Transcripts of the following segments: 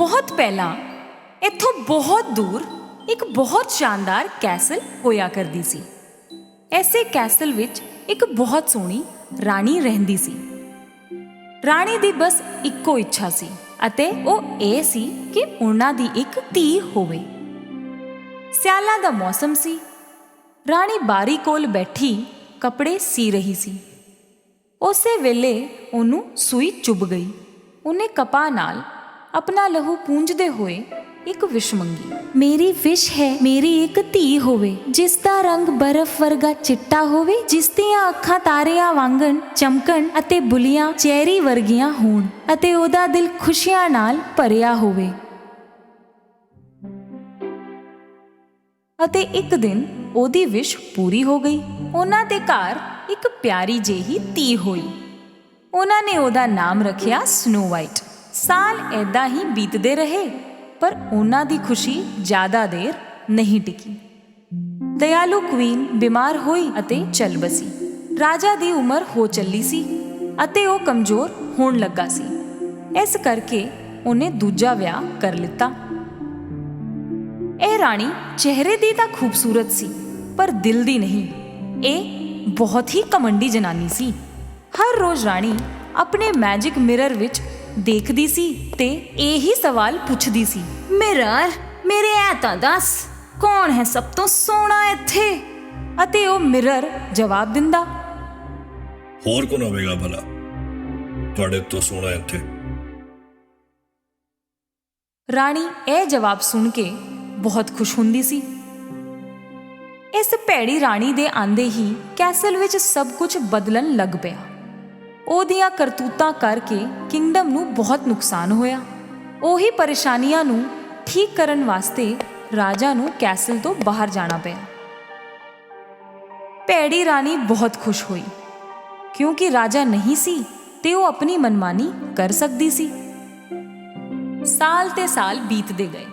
बहुत पहला इत्थों बहुत दूर एक बहुत शानदार कैसल होया करदी सी। ऐसे कैसल विच एक बहुत सोहनी राणी रहंदी सी। राणी दी बस इक्को इच्छा सी अते ਉਹ ਇਹ ਸੀ कि ਉਹਨਾਂ ਦੀ ਇੱਕ ਧੀ ਹੋਵੇ। ਸਿਆਲਾਂ ਦਾ ਮੌਸਮ ਸੀ। ਰਾਣੀ ਬਾਰੀ ਕੋਲ ਬੈਠੀ ਕੱਪੜੇ ਸੀ ਰਹੀ ਸੀ। ਉਸੇ ਵੇਲੇ ਉਹਨੂੰ ਸੂਈ ਚੁੱਭ ਗਈ। ਉਹਨੇ ਕਪਾਹ ਨਾਲ ਆਪਣਾ ਲਹੂ ਪੂੰਝਦੇ ਹੋਏ ਇੱਕ ਵਿਸ਼ ਮੰਗੀ। ਮੇਰੀ ਵਿਸ਼ ਹੈ ਮੇਰੀ ਇੱਕ ਧੀ ਹੋਵੇ, ਜਿਸ ਦਾ ਰੰਗ ਬਰਫ਼ ਵਰਗਾ ਚਿੱਟਾ ਹੋਵੇ, ਜਿਸ ਦੀਆਂ ਅੱਖਾਂ ਤਾਰਿਆਂ ਵਾਂਗਣ ਚਮਕਣ ਅਤੇ ਬੁੱਲੀਆਂ ਚੈਰੀ ਵਰਗੀਆਂ ਹੋਣ ਅਤੇ ਉਹਦਾ ਦਿਲ ਖੁਸ਼ੀਆਂ ਨਾਲ ਭਰਿਆ ਹੋਵੇ। ਅਤੇ ਇੱਕ ਦਿਨ ਉਹਦੀ ਵਿਸ਼ ਪੂਰੀ ਹੋ ਗਈ। ਉਹਨਾਂ ਦੇ ਘਰ ਇੱਕ ਪਿਆਰੀ ਜਿਹੀ ਧੀ ਹੋਈ। ਉਹਨਾਂ ਨੇ ਉਹਦਾ ਨਾਮ ਰੱਖਿਆ ਸਨੋ ਵਾਈਟ। ਸਾਲ ਏਦਾਂ ਹੀ ਬੀਤਦੇ ਰਹੇ, ਪਰ ਉਹਨਾਂ ਦੀ ਖੁਸ਼ੀ ਜ਼ਿਆਦਾ ਦੇਰ ਨਹੀਂ ਟਿਕੀ। ਦਇਆਲੂ ਕੁਈਨ ਬਿਮਾਰ ਹੋਈ ਅਤੇ ਚੱਲ ਬਸੀ। ਰਾਜਾ ਦੀ ਉਮਰ ਹੋ ਚੱਲੀ ਸੀ ਅਤੇ ਉਹ ਕਮਜ਼ੋਰ ਹੋਣ ਲੱਗਾ ਸੀ। ਇਸ ਕਰਕੇ ਉਹਨੇ ਦੂਜਾ ਵਿਆਹ ਕਰ ਲਿੱਤਾ। ਇਹ ਰਾਣੀ ਚਿਹਰੇ ਦੀ ਤਾਂ ਖੂਬਸੂਰਤ ਸੀ, ਪਰ ਦਿਲ ਦੀ ਨਹੀਂ। ਇਹ ਬਹੁਤ ਹੀ ਕਮੰਡੀ ਜਨਾਨੀ ਸੀ। ਹਰ ਰੋਜ਼ ਰਾਣੀ ਆਪਣੇ ਮੈਜਿਕ ਮਿਰਰ ਵਿੱਚ ਦੇਖਦੀ ਸੀ ਤੇ ਇਹੀ ਸਵਾਲ ਪੁੱਛਦੀ ਸੀ, ਮਿਰਰ ਮੇਰੇ ਐ ਤਾਂ ਦੱਸ, ਕੌਣ ਹੈ ਸਭ ਤੋਂ ਸੋਹਣਾ ਇੱਥੇ? ਅਤੇ ਉਹ ਮਿਰਰ ਜਵਾਬ ਦਿੰਦਾ, ਹੋਰ ਕੌਣ ਹੋਵੇਗਾ ਭਲਾ ਤੁਹਾਡੇ ਤੋਂ ਸੋਹਣਾ ਇੱਥੇ? ਰਾਣੀ ਇਹ ਜਵਾਬ ਸੁਣ ਕੇ ਬਹੁਤ ਖੁਸ਼ ਹੁੰਦੀ ਸੀ। ਇਸ ਭੈੜੀ ਰਾਣੀ ਦੇ ਆਂਦੇ ਹੀ ਕੈਸਲ ਵਿੱਚ ਸਭ ਕੁਝ ਬਦਲਣ ਲੱਗ ਪਿਆ। ਉਹਦੀਆਂ ਕਰਤੂਤਾਂ ਕਰਕੇ ਕਿੰਗਡਮ ਨੂੰ ਬਹੁਤ ਨੁਕਸਾਨ ਹੋਇਆ। ਉਹੀ ਪਰੇਸ਼ਾਨੀਆਂ ਨੂੰ ਠੀਕ ਕਰਨ ਵਾਸਤੇ ਰਾਜਾ ਨੂੰ ਕੈਸਲ ਤੋਂ ਬਾਹਰ ਜਾਣਾ ਪਿਆ। ਭੈੜੀ ਰਾਣੀ ਬਹੁਤ ਖੁਸ਼ ਹੋਈ, ਕਿਉਂਕਿ ਰਾਜਾ ਨਹੀਂ ਸੀ ਤੇ ਉਹ ਆਪਣੀ ਮਨਮਾਨੀ ਕਰ ਸਕਦੀ ਸੀ। ਸਾਲ ਤੇ ਸਾਲ ਬੀਤਦੇ ਗਏ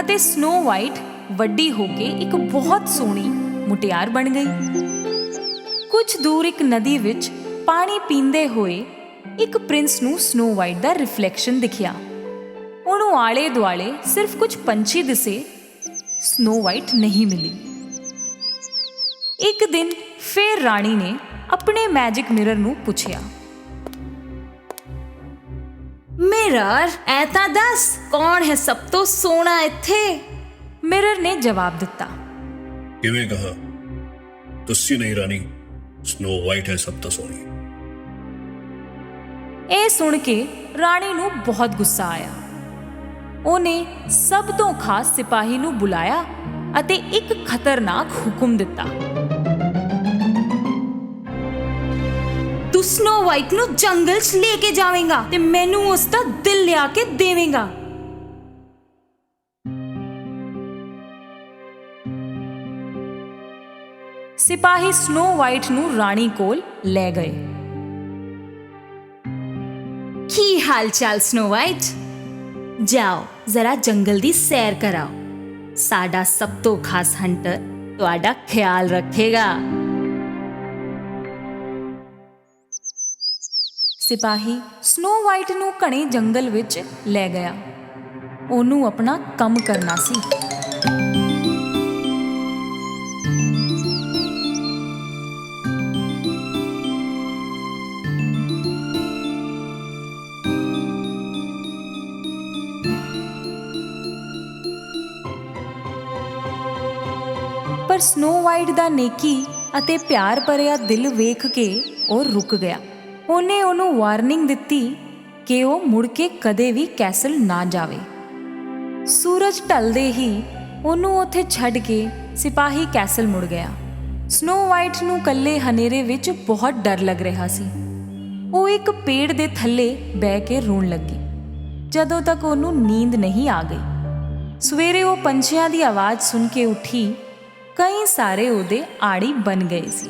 ਅਤੇ ਸਨੋ ਵਾਈਟ ਵੱਡੀ ਹੋ ਕੇ ਇੱਕ ਬਹੁਤ ਸੋਹਣੀ ਮੁਟਿਆਰ ਬਣ ਗਈ। ਕੁਝ ਦੂਰ ਇੱਕ ਨਦੀ ਵਿੱਚ ਪਾਣੀ ਪੀਂਦੇ ਹੋਏ ਇੱਕ ਪ੍ਰਿੰਸ ਨੂੰ ਸਨੋ ਵਾਈਟ ਦਾ ਰਿਫਲੈਕਸ਼ਨ ਦਿਖਿਆ। ਉਹਨੂੰ ਆਲੇ ਦੁਆਲੇ ਸਿਰਫ ਕੁਝ ਪੰਛੀ ਦਿਸੇ, ਸਨੋ ਵਾਈਟ ਨਹੀਂ ਮਿਲੀ। ਇੱਕ ਦਿਨ ਫੇਰ ਰਾਣੀ ਨੇ ਆਪਣੇ ਮੈਜਿਕ ਮਿਰਰ ਨੂੰ ਪੁੱਛਿਆ, ਮਿਰਰ ਐ ਤਾਂ ਦੱਸ, ਕੌਣ ਹੈ ਸਭ ਤੋਂ ਸੋਹਣਾ ਇੱਥੇ? ਮਿਰਰ ਨੇ ਜਵਾਬ ਦਿੱਤਾ, ਕਿਵੇਂ ਕਹਾ, ਤੁਸੀਂ ਨਹੀਂ ਰਾਣੀ, ਸਨੋ ਵਾਈਟ ਹੈ ਸਭ ਤੋਂ ਸੋਹਣੀ। ਇਹ ਸੁਣ ਕੇ ਰਾਣੀ ਨੂੰ ਬਹੁਤ ਗੁੱਸਾ ਆਇਆ। ਉਹਨੇ ਸਭ ਤੋਂ ਖਾਸ ਸਿਪਾਹੀ ਨੂੰ ਬੁਲਾਇਆ ਅਤੇ ਇੱਕ ਖਤਰਨਾਕ ਹੁਕਮ ਦਿੱਤਾ, ਤੂੰ ਸਨੋ ਵਾਈਟ ਨੂੰ ਜੰਗਲ 'ਚ ਲੈ ਕੇ ਜਾਵੇਂਗਾ ਤੇ ਮੈਨੂੰ ਉਸ ਦਾ ਦਿਲ ਲਿਆ ਕੇ ਦੇਵੇਂਗਾ। ਸਿਪਾਹੀ ਸਨੋ ਵਾਈਟ ਨੂੰ ਰਾਣੀ ਕੋਲ ਲੈ ਗਏ। ਕੀ ਹਾਲ ਚਾਲ ਸਨੋ ਵਾਈਟ? ਜਾਓ ਜ਼ਰਾ ਜੰਗਲ ਦੀ ਸੈਰ ਕਰਾਓ। ਸਾਡਾ ਸਭ ਤੋਂ ਖਾਸ ਹੰਟਰ ਤੁਹਾਡਾ ਖਿਆਲ ਰੱਖੇਗਾ। ਸਿਪਾਹੀ ਸਨੋ ਵਾਈਟ ਨੂੰ ਘਣੇ ਜੰਗਲ ਵਿੱਚ ਲੈ ਗਿਆ। ਉਹਨੂੰ ਆਪਣਾ ਕੰਮ ਕਰਨਾ ਸੀ। ਪਰ ਸਨੋ ਵਾਈਟ ਦਾ ਨੇਕੀ ਅਤੇ ਪਿਆਰ ਭਰਿਆ ਦਿਲ ਵੇਖ ਕੇ ਉਹ ਰੁਕ ਗਿਆ। ਉਹਨੇ ਉਹਨੂੰ ਵਾਰਨਿੰਗ ਦਿੱਤੀ ਕਿ ਉਹ ਮੁੜ ਕੇ ਕਦੇ ਵੀ ਕੈਸਲ ਨਾ ਜਾਵੇ। ਸੂਰਜ ਢਲਦੇ ਹੀ ਉਹਨੂੰ ਉੱਥੇ ਛੱਡ ਕੇ ਸਿਪਾਹੀ ਕੈਸਲ ਮੁੜ ਗਿਆ। ਸਨੋ ਵਾਈਟ ਨੂੰ ਇਕੱਲੇ ਹਨੇਰੇ ਵਿੱਚ ਬਹੁਤ ਡਰ ਲੱਗ ਰਿਹਾ ਸੀ। ਉਹ ਇੱਕ ਪੇੜ ਦੇ ਥੱਲੇ ਬਹਿ ਕੇ ਰੋਣ ਲੱਗੀ, ਜਦੋਂ ਤੱਕ ਉਹਨੂੰ ਨੀਂਦ ਨਹੀਂ ਆ ਗਈ। ਸਵੇਰੇ ਉਹ ਪੰਛੀਆਂ ਦੀ ਆਵਾਜ਼ ਸੁਣ ਕੇ ਉੱਠੀ। ਕਈ ਸਾਰੇ ਉਹਦੇ ਆੜੀ ਬਣ ਗਏ ਸੀ।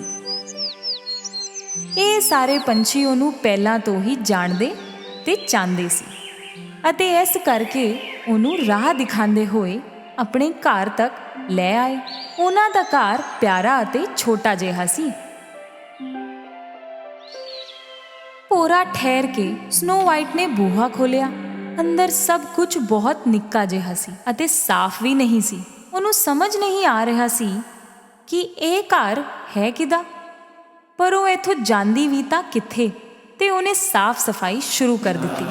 ਇਹ ਸਾਰੇ ਪੰਛੀ ਉਹਨੂੰ ਪਹਿਲਾਂ ਤੋਂ ਹੀ ਜਾਣਦੇ ਤੇ ਚਾਹੁੰਦੇ ਸੀ ਅਤੇ ਇਸ ਕਰਕੇ ਉਹਨੂੰ ਰਾਹ ਦਿਖਾਉਂਦੇ ਹੋਏ ਆਪਣੇ ਘਰ ਤੱਕ ਲੈ ਆਏ। ਉਹਨਾਂ ਦਾ ਘਰ ਪਿਆਰਾ ਅਤੇ ਛੋਟਾ ਜਿਹਾ ਸੀ। ਭੋਰਾ ਠਹਿਰ ਕੇ ਸਨੋ ਵਾਈਟ ਨੇ ਬੂਹਾ ਖੋਲ੍ਹਿਆ ਅੰਦਰ ਸਭ ਕੁਝ ਬਹੁਤ ਨਿੱਕਾ ਜਿਹਾ ਸੀ ਅਤੇ ਸਾਫ਼ ਵੀ ਨਹੀਂ ਸੀ। ਉਹਨੂੰ ਸਮਝ ਨਹੀਂ ਆ ਰਿਹਾ ਸੀ ਕਿ ਇਹ ਘਰ ਹੈ ਕਿਹਦਾ, ਪਰ ਉਹ ਇੱਥੋਂ ਜਾਂਦੀ ਵੀ ਤਾਂ ਕਿੱਥੇ, ਤੇ ਉਹਨੇ ਸਾਫ਼ ਸਫਾਈ ਸ਼ੁਰੂ ਕਰ ਦਿੱਤੀ।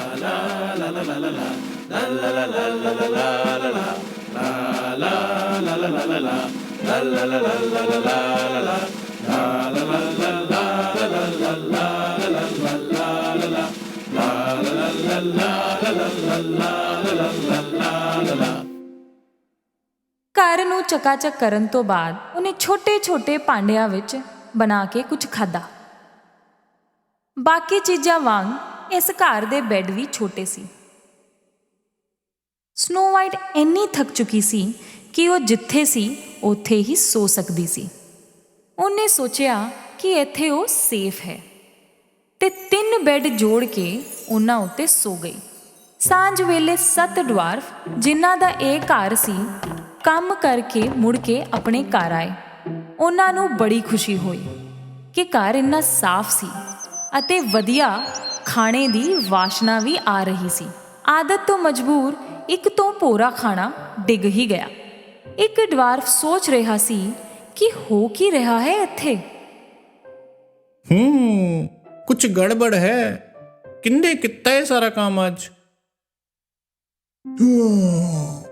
ਘਰ ਨੂੰ ਚਕਾਚਕ ਕਰਨ ਤੋਂ ਬਾਅਦ ਉਹਨੇ ਛੋਟੇ-ਛੋਟੇ ਭਾਂਡਿਆਂ ਵਿੱਚ ਬਣਾ ਕੇ ਕੁਝ ਖਾਧਾ। ਬਾਕੀ ਚੀਜ਼ਾਂ ਵਾਂਗ ਇਸ ਘਰ ਦੇ ਬੈੱਡ ਵੀ ਛੋਟੇ ਸੀ। ਸਨੋ ਵਾਈਟ ਇੰਨੀ ਥੱਕ ਚੁੱਕੀ ਸੀ ਕਿ ਉਹ ਜਿੱਥੇ ਸੀ ਉੱਥੇ ਹੀ ਸੋ ਸਕਦੀ ਸੀ। ਉਹਨੇ ਸੋਚਿਆ ਕਿ ਇੱਥੇ ਉਹ ਸੇਫ ਹੈ ਤੇ 3 ਬੈੱਡ ਜੋੜ ਕੇ ਉਹਨਾਂ ਉੱਤੇ ਸੋ ਗਈ। ਸਾਂਝ ਵੇਲੇ 7 ਡਵਾਰਫ ਜਿਨ੍ਹਾਂ ਦਾ ਇਹ ਘਰ ਸੀ ਕੰਮ ਕਰਕੇ ਮੁੜ ਕੇ ਆਪਣੇ ਘਰ ਆਏ। ਉਹਨਾਂ ਨੂੰ ਬੜੀ ਖੁਸ਼ੀ ਹੋਈ ਕਿ ਘਰ ਇੰਨਾ ਸਾਫ਼ ਸੀ ਅਤੇ ਵਧੀਆ ਖਾਣੇ ਦੀ ਵਾਸ਼ਨਾ ਵੀ ਆ ਰਹੀ ਸੀ। ਆਦਤ ਤੋਂ ਮਜਬੂਰ ਇੱਕ ਤੋਂ ਭੋਰਾ ਖਾਣਾ ਡਿੱਗ ਹੀ ਗਿਆ। ਇੱਕ ਡਵਾਰਫ ਸੋਚ ਰਿਹਾ ਸੀ ਕਿ ਹੋ ਕੀ ਰਿਹਾ ਹੈ ਇੱਥੇ। ਕੁਝ ਗੜਬੜ ਹੈ। ਕਿੰਨੇ ਕੀਤਾ ਇਹ ਸਾਰਾ ਕੰਮ ਅੱਜ?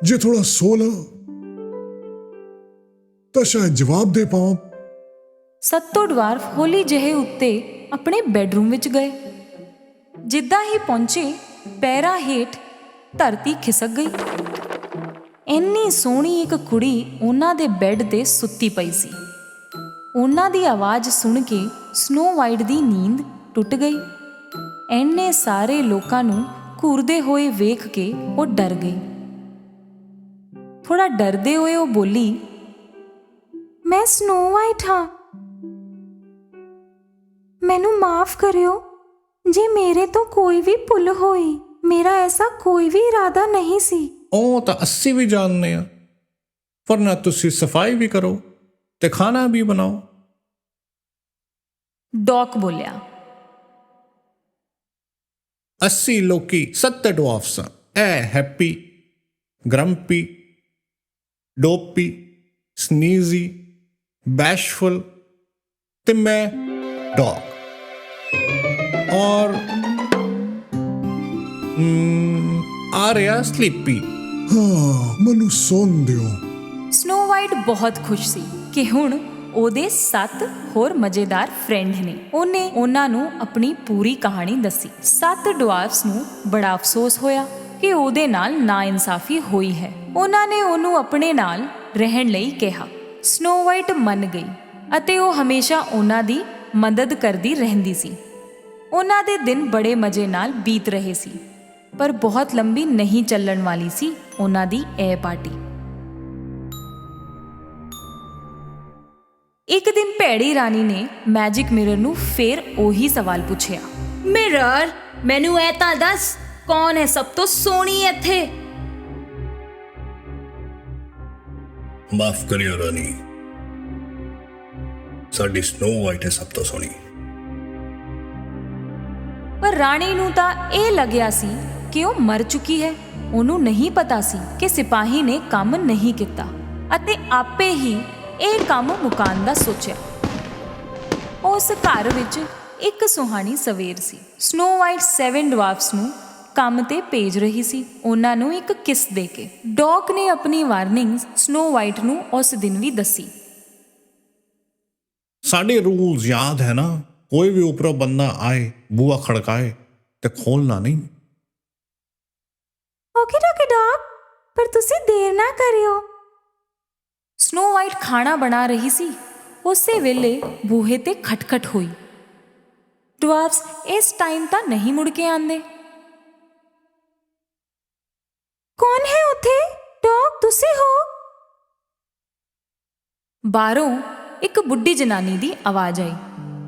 ਜੇ ਥੋੜਾ ਸੋ ਲਾ ਤਾਂ ਸ਼ਾਇਦ ਜਵਾਬ ਦੇ ਪਾਵਾਂ। ਸੱਤੋਂ ਡਵਾਰਫ ਹੌਲੀ ਜਿਹੇ ਉੱਤੇ ਆਪਣੇ ਬੈੱਡਰੂਮ ਵਿੱਚ ਗਏ। ਜਿੱਦਾਂ ਹੀ ਪਹੁੰਚੇ ਪੈਰਾਂ ਹੇਠ ਧਰਤੀ ਖਿਸਕ ਗਈ। ਇੰਨੀ ਸੋਹਣੀ ਇੱਕ ਕੁੜੀ ਉਹਨਾਂ ਦੇ ਬੈੱਡ ਤੇ ਸੁੱਤੀ ਪਈ ਸੀ। ਉਹਨਾਂ ਦੀ ਆਵਾਜ਼ ਸੁਣ ਕੇ ਸਨੋ ਵਾਈਟ ਦੀ ਨੀਂਦ ਟੁੱਟ ਗਈ। ਇੰਨੇ ਸਾਰੇ ਲੋਕਾਂ ਨੂੰ ਘੂਰਦੇ ਹੋਏ ਵੇਖ ਕੇ ਉਹ ਡਰ ਗਈ। ਥੋੜਾ ਡਰਦੇ ਹੋਏ ਉਹ ਬੋਲੀ, ਮੈਂ ਸਨੋ ਵਾਈਟ ਹਾਂ, ਮੈਨੂੰ ਮਾਫ ਕਰਿਓ ਜੇ ਮੇਰੇ ਤੋਂ ਕੋਈ ਵੀ ਭੁੱਲ ਹੋਈ। ਮੇਰਾ ਐਸਾ ਕੋਈ ਵੀ ਇਰਾਦਾ ਨਹੀਂ ਸੀ। ਉਹ ਤਾਂ ਅਸੀਂ ਵੀ ਜਾਣਦੇ ਆ, ਪਰ ਨਾ ਤੁਸੀਂ ਸਫਾਈ ਵੀ ਕਰੋ ਤੇ ਖਾਣਾ ਵੀ ਬਣਾਓ। ਡੌਕ ਬੋਲਿਆ, ਅਸੀਂ ਲੋਕੀ 7 ਡਵਾਰਫਸ ਆ। ਇਹ ਹੈਪੀ, ਗ੍ਰੰਪੀ, ਡੋਪੀ, ਸਨੀਜ਼ੀ, ਬੈਸ਼ਫੁਲ ਤੇ ਮੈਂ ਡੌਗ। ਔਰ ਆ ਰਿਹਾ ਸਲੀਪੀ। ਹਾਂ, ਮੈਨੂੰ ਸੌਣ ਦਿਓ। ਸਨੋ ਵਾਈਟ ਬਹੁਤ ਖੁਸ਼ ਸੀ ਕਿ ਹੁਣ ਉਹਦੇ 7 ਹੋਰ ਮਜ਼ੇਦਾਰ ਫਰੈਂਡ ਨੇ। ਉਹਨੇ ਉਹਨਾਂ ਨੂੰ ਆਪਣੀ ਪੂਰੀ ਕਹਾਣੀ ਦੱਸੀ। 7 ਡਵਾਰਫਸ ਨੂੰ ਬੜਾ ਅਫਸੋਸ ਹੋਇਆ ਕਿ ਉਹਦੇ ਨਾਲ ਨਾਇਨਸਾਫੀ ਹੋਈ ਹੈ। ਉਹਨਾਂ ਨੇ ਉਹਨੂੰ ਆਪਣੇ ਨਾਲ ਰਹਿਣ ਲਈ ਕਿਹਾ। ਸਨੋ ਵਾਈਟ ਮੰਨ ਗਈ ਅਤੇ ਉਹ ਹਮੇਸ਼ਾ ਉਹਨਾਂ ਦੀ ਮਦਦ ਕਰਦੀ ਰਹਿੰਦੀ ਸੀ। ਉਹਨਾਂ ਦੇ ਦਿਨ ਬੜੇ ਮਜ਼ੇ ਨਾਲ ਬੀਤ ਰਹੇ ਸੀ, ਪਰ ਬਹੁਤ ਲੰਬੀ ਨਹੀਂ ਚੱਲਣ ਵਾਲੀ ਸੀ ਉਹਨਾਂ ਦੀ ਇਹ ਪਾਰਟੀ। ਇੱਕ ਦਿਨ ਭੈੜੀ ਰਾਣੀ ਨੇ ਮੈਜਿਕ ਮਿਰਰ ਨੂੰ ਫੇਰ ਉਹੀ ਸਵਾਲ ਪੁੱਛਿਆ, ਮਿਰਰ, ਮੈਨੂੰ ਇਹ ਤਾਂ ਦੱਸ, ਕੌਣ ਹੈ ਸਭ ਤੋਂ ਸੋਹਣੀ ਇੱਥੇ? ਮਾਫ ਕਰਿਓ ਰਾਣੀ, ਸਾਡੀ ਸਨੋ ਵਾਈਟ ਹੈ ਸਭ ਤੋਂ ਸੋਹਣੀ। ਪਰ ਰਾਣੀ ਨੂੰ ਤਾਂ ਇਹ ਲੱਗਿਆ ਸੀ ਕਿ ਉਹ ਮਰ ਚੁੱਕੀ ਹੈ। ਉਹਨੂੰ ਨਹੀਂ ਪਤਾ ਸੀ ਕਿ ਸਿਪਾਹੀ ਨੇ ਕੰਮ ਨਹੀਂ ਕੀਤਾ ਅਤੇ ਆਪੇ ਹੀ ਇਹ ਕੰਮ ਮੁਕਾਉਣ ਦਾ ਸੋਚਿਆ। ਉਸ ਘਰ ਵਿੱਚ ਇੱਕ ਸੁਹਾਣੀ ਸਵੇਰ ਸੀ। ਸਨੋ ਵਾਈਟ 7 ਡਵਾਰਫਸ ਨੂੰ ਕੰਮ ਤੇ ਭੇਜ ਰਹੀ ਸੀ, ਉਹਨਾਂ ਨੂੰ ਇੱਕ ਕਿਸ ਦੇ ਕੇ। ਡੌਕ ਨੇ ਆਪਣੀ ਵਾਰਨਿੰਗ ਸਨੋ ਵਾਈਟ ਨੂੰ ਉਸ ਦਿਨ ਵੀ ਦੱਸੀ। ਸਾਡੇ ਰੂਲਸ ਯਾਦ ਹੈ ਨਾ, ਕੋਈ ਵੀ ਉੱਪਰੋਂ ਬੰਦਾ ਆਏ, ਬੂਹਾ ਖੜਕਾਏ ਤੇ ਖੋਲਣਾ ਨਹੀਂ। ਓਕੇ ਡੌਕ, ਪਰ ਤੁਸੀਂ ਦੇਰ ਨਾ ਕਰਿਓ। ਸਨੋ ਵਾਈਟ ਖਾਣਾ ਬਣਾ ਰਹੀ ਸੀ। ਉਸੇ ਵੇਲੇ ਬੂਹੇ ਤੇ ਖਟਖਟ ਹੋਈ। ਡਵਾਰਫਸ ਇਸ ਟਾਈਮ ਤਾਂ ਨਹੀਂ ਮੁੜ ਕੇ ਆਉਂਦੇ। ਕੌਣ ਹੈ ਉੱਥੇ? ਡੌਕ, ਤੁਸੀਂ ਹੋ? ਬਾਹਰੋਂ ਇੱਕ ਬੁੱਢੀ ਜਨਾਨੀ ਦੀ ਆਵਾਜ਼ ਆਈ।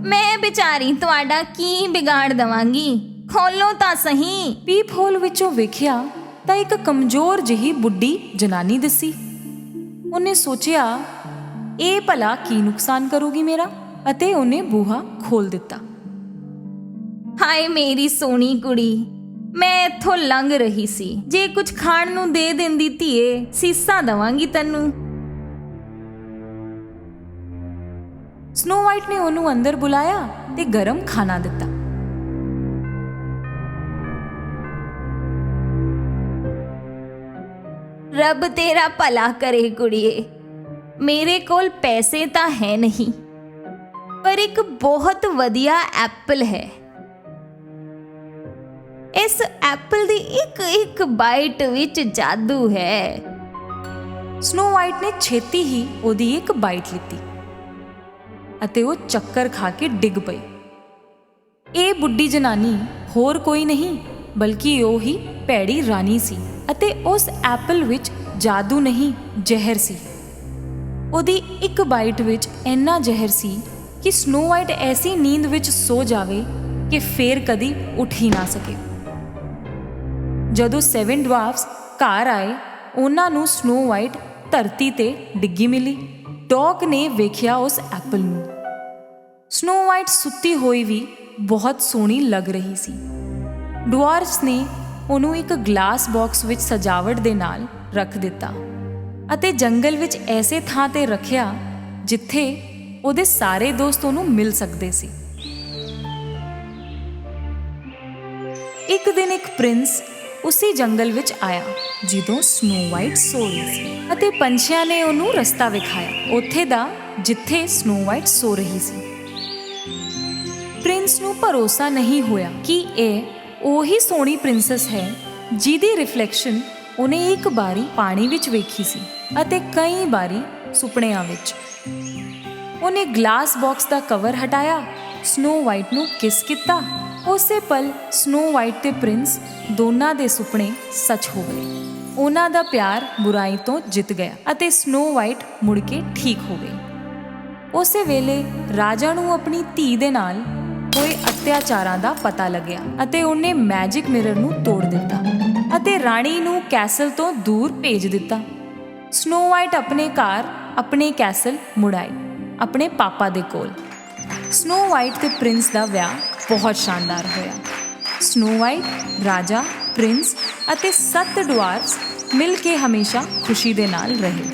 ਮੈਂ ਵਿਚਾਰੀ ਤੁਹਾਡਾ ਕੀ ਵਿਗਾੜ ਦਵਾਂਗੀ, ਖੋਲੋ ਤਾਂ ਸਹੀ। ਪੀਪ ਹੋਲ ਵਿੱਚੋਂ ਵੇਖਿਆ ਤਾਂ ਇੱਕ ਕਮਜ਼ੋਰ ਜਿਹੀ ਬੁੱਢੀ ਜਨਾਨੀ ਦਿਸੀ। ਉਹਨੇ ਸੋਚਿਆ, ਇਹ ਭਲਾ ਕੀ ਨੁਕਸਾਨ ਕਰੂਗੀ ਮੇਰਾ, ਅਤੇ ਉਹਨੇ ਬੂਹਾ ਖੋਲ ਦਿੱਤਾ। ਹਾਏ ਮੇਰੀ ਸੋਹਣੀ ਕੁੜੀ, ਮੈਂ ਇੱਥੋਂ ਲੰਘ ਰਹੀ ਸੀ, ਜੇ ਕੁਝ ਖਾਣ ਨੂੰ ਦੇ ਦਿੰਦੀ ਧੀਏ, ਸੀਸਾਂ ਦਵਾਂਗੀ ਤੈਨੂੰ। ਸਨੋ ਵਾਈਟ ਨੇ ਉਹਨੂੰ ਅੰਦਰ ਬੁਲਾਇਆ ਤੇ ਗਰਮ ਖਾਣਾ ਦਿੱਤਾ। ਰੱਬ ਤੇਰਾ ਭਲਾ ਕਰੇ ਕੁੜੀਏ। ਮੇਰੇ ਕੋਲ ਪੈਸੇ ਤਾਂ ਹੈ ਨਹੀਂ, ਪਰ ਇੱਕ ਬਹੁਤ ਵਧੀਆ ਐਪਲ ਹੈ। ਇਸ ਐਪਲ ਦੀ ਇੱਕ ਇੱਕ ਬਾਈਟ ਵਿੱਚ ਜਾਦੂ ਹੈ। ਸਨੋ ਵਾਈਟ ਨੇ ਛੇਤੀ ਹੀ ਉਹਦੀ ਇੱਕ ਬਾਈਟ ਲਿੱਤੀ ਅਤੇ ਉਹ ਚੱਕਰ ਖਾ ਕੇ ਡਿੱਗ ਪਈ। ਇਹ ਬੁੱਢੀ ਜਨਾਨੀ ਹੋਰ ਕੋਈ ਨਹੀਂ ਬਲਕਿ ਉਹ ਹੀ ਭੈੜੀ ਰਾਣੀ ਸੀ ਅਤੇ ਉਸ ਐਪਲ ਵਿੱਚ ਜਾਦੂ ਨਹੀਂ, ਜ਼ਹਿਰ ਸੀ। ਉਹਦੀ ਇੱਕ ਬਾਈਟ ਵਿੱਚ ਇੰਨਾ ਜ਼ਹਿਰ ਸੀ ਕਿ ਸਨੋ ਵਾਈਟ ਐਸੀ ਨੀਂਦ ਵਿੱਚ ਸੋ ਜਾਵੇ ਕਿ ਫੇਰ ਕਦੀ ਉੱਠ ਹੀ ਨਾ ਸਕੇ। ਜਦੋਂ 7 ਡਵਾਰਫਸ ਘਰ ਆਏ, ਉਹਨਾਂ ਨੂੰ ਸਨੋ ਵਾਈਟ ਧਰਤੀ ਤੇ ਡਿੱਗੀ ਮਿਲੀ। ਡੌਗ ਨੇ ਵੇਖਿਆ ਉਸ ਐਪਲ ਨੂੰ। ਸਨੋ ਵਾਈਟ ਸੁੱਤੀ ਹੋਈ ਵੀ ਬਹੁਤ ਸੋਹਣੀ ਲੱਗ ਰਹੀ ਸੀ। ਡਵਾਰਫਸ ਨੇ ਉਹਨੂੰ ਇੱਕ ਗਲਾਸ ਬਾਕਸ ਵਿੱਚ ਸਜਾਵਟ ਦੇ ਨਾਲ ਰੱਖ ਦਿੱਤਾ ਅਤੇ ਜੰਗਲ ਵਿੱਚ ਐਸੇ ਥਾਂ ਤੇ ਰੱਖਿਆ ਜਿੱਥੇ ਉਹਦੇ ਸਾਰੇ ਦੋਸਤ ਉਹਨੂੰ ਮਿਲ ਸਕਦੇ ਸੀ। ਇੱਕ ਦਿਨ ਇੱਕ ਪ੍ਰਿੰਸ ਉਸੇ ਜੰਗਲ ਵਿੱਚ ਆਇਆ ਜਦੋਂ ਸਨੋ ਵਾਈਟ ਸੋ ਰਹੀ ਸੀ ਅਤੇ ਪੰਛੀਆਂ ਨੇ ਉਹਨੂੰ ਰਸਤਾ ਵਿਖਾਇਆ ਉੱਥੇ ਦਾ ਜਿੱਥੇ ਸਨੋ ਵਾਈਟ ਸੋ ਰਹੀ ਸੀ। ਪ੍ਰਿੰਸ ਨੂੰ ਭਰੋਸਾ ਨਹੀਂ ਹੋਇਆ ਕਿ ਇਹ ਉਹੀ ਸੋਹਣੀ ਪ੍ਰਿੰਸੈਸ ਹੈ ਜਿਹਦੀ ਰਿਫਲੈਕਸ਼ਨ ਉਹਨੇ ਇੱਕ ਵਾਰੀ ਪਾਣੀ ਵਿੱਚ ਵੇਖੀ ਸੀ ਅਤੇ ਕਈ ਵਾਰੀ ਸੁਪਨਿਆਂ ਵਿੱਚ। ਉਹਨੇ ਗਲਾਸ ਬਾਕਸ ਦਾ ਕਵਰ ਹਟਾਇਆ, ਸਨੋ ਵਾਈਟ ਨੂੰ ਕਿਸ ਕੀਤਾ। ਉਸੇ ਪਲ ਸਨੋ ਵਾਈਟ ਤੇ ਪ੍ਰਿੰਸ ਦੋਨਾਂ ਦੇ ਸੁਪਨੇ ਸੱਚ ਹੋ ਗਏ। ਉਹਨਾਂ ਦਾ ਪਿਆਰ ਬੁਰਾਈ ਤੋਂ ਜਿੱਤ ਗਿਆ ਅਤੇ ਸਨੋ ਵਾਈਟ ਮੁੜ ਕੇ ਠੀਕ ਹੋ ਗਈ। ਉਸੇ ਵੇਲੇ ਰਾਜਾ ਨੂੰ ਆਪਣੀ ਧੀ ਦੇ ਨਾਲ ਹੋਏ ਅਤਿਆਚਾਰਾਂ ਦਾ ਪਤਾ ਲੱਗਿਆ ਅਤੇ ਉਹਨੇ ਮੈਜਿਕ ਮਿਰਰ ਨੂੰ ਤੋੜ ਦਿੱਤਾ ਅਤੇ ਰਾਣੀ ਨੂੰ ਕੈਸਲ ਤੋਂ ਦੂਰ ਭੇਜ ਦਿੱਤਾ। ਸਨੋ ਵਾਈਟ ਆਪਣੇ ਘਰ ਆਪਣੇ ਕੈਸਲ ਮੁੜ ਆਈ, ਆਪਣੇ ਪਾਪਾ ਦੇ ਕੋਲ। ਸਨੋ ਵਾਈਟ ਤੇ ਪ੍ਰਿੰਸ ਦਾ ਵਿਆਹ ਬਹੁਤ ਸ਼ਾਨਦਾਰ ਹੋਇਆ। ਸਨੋ ਵਾਈਟ, ਰਾਜਾ, ਪ੍ਰਿੰਸ ਅਤੇ 7 ਡਵਾਰਫਸ ਮਿਲ ਕੇ ਹਮੇਸ਼ਾ ਖੁਸ਼ੀ ਦੇ ਨਾਲ ਰਹੇ।